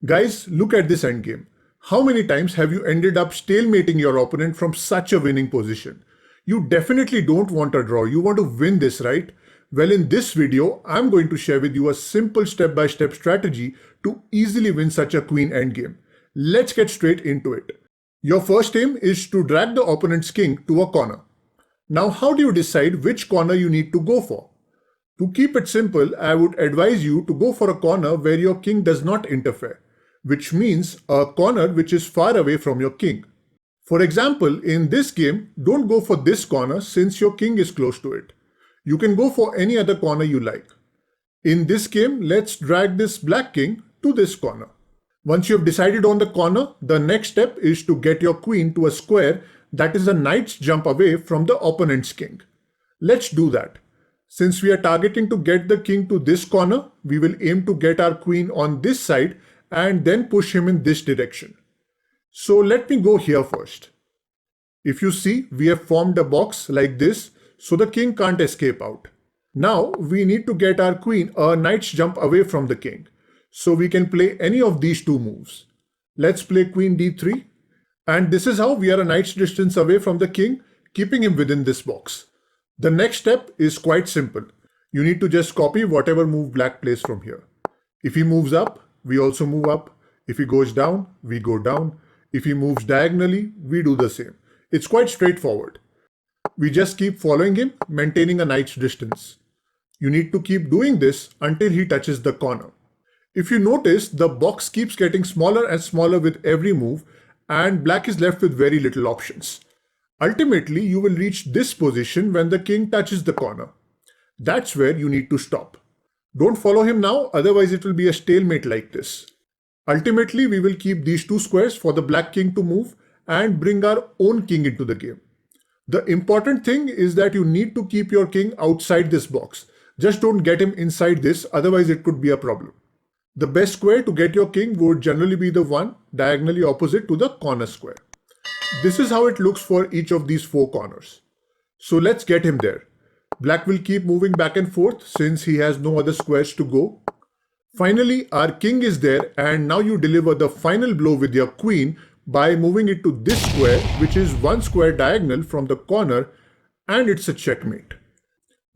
Guys, look at this endgame. How many times have you ended up stalemating your opponent from such a winning position? You definitely don't want a draw, you want to win this, right? Well, in this video, I'm going to share with you a simple step-by-step strategy to easily win such a queen endgame. Let's get straight into it. Your first aim is to drag the opponent's king to a corner. Now, how do you decide which corner you need to go for? To keep it simple, I would advise you to go for a corner where your king does not interfere, which means a corner which is far away from your king. For example, in this game, don't go for this corner since your king is close to it. You can go for any other corner you like. In this game, let's drag this black king to this corner. Once you have decided on the corner, the next step is to get your queen to a square that is a knight's jump away from the opponent's king. Let's do that. Since we are targeting to get the king to this corner, we will aim to get our queen on this side and then push him in this direction. So let me go here first. If you see, we have formed a box like this, so the king can't escape out. Now we need to get our queen a knight's jump away from the king, so we can play any of these two moves. Let's play queen d3, and this is how we are a knight's distance away from the king, keeping him within this box. The next step is quite simple. You need to just copy whatever move black plays from here. If he moves up, we also move up. If he goes down, we go down. If he moves diagonally, we do the same. It's quite straightforward. We just keep following him, maintaining a knight's distance. You need to keep doing this until he touches the corner. If you notice, the box keeps getting smaller and smaller with every move, and black is left with very little options. Ultimately, you will reach this position when the king touches the corner. That's where you need to stop. Don't follow him now, otherwise it will be a stalemate like this. Ultimately, we will keep these two squares for the black king to move and bring our own king into the game. The important thing is that you need to keep your king outside this box. Just don't get him inside this, otherwise it could be a problem. The best square to get your king would generally be the one diagonally opposite to the corner square. This is how it looks for each of these four corners. So let's get him there. Black will keep moving back and forth since he has no other squares to go. Finally, our king is there, and now you deliver the final blow with your queen by moving it to this square, which is one square diagonal from the corner, and it's a checkmate.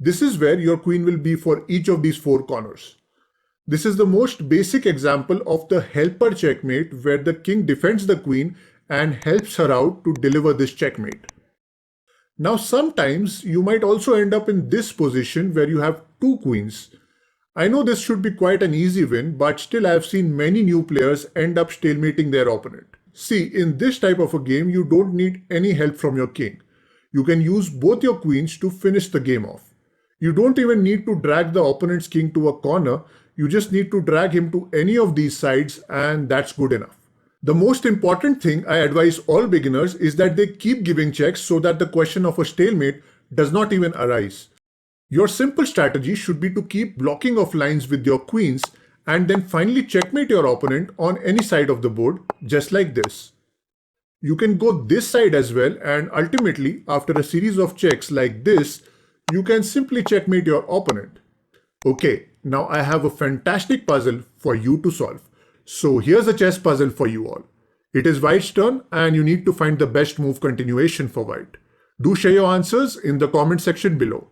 This is where your queen will be for each of these four corners. This is the most basic example of the helper checkmate, where the king defends the queen and helps her out to deliver this checkmate. Now sometimes you might also end up in this position where you have two queens. I know this should be quite an easy win, but still I have seen many new players end up stalemating their opponent. See, in this type of a game, you don't need any help from your king. You can use both your queens to finish the game off. You don't even need to drag the opponent's king to a corner, you just need to drag him to any of these sides, and that's good enough. The most important thing I advise all beginners is that they keep giving checks so that the question of a stalemate does not even arise. Your simple strategy should be to keep blocking off lines with your queens and then finally checkmate your opponent on any side of the board, just like this. You can go this side as well, and ultimately, after a series of checks like this, you can simply checkmate your opponent. Okay, now I have a fantastic puzzle for you to solve. So here's a chess puzzle for you all. It is white's turn, and you need to find the best move continuation for white. Do share your answers in the comment section below.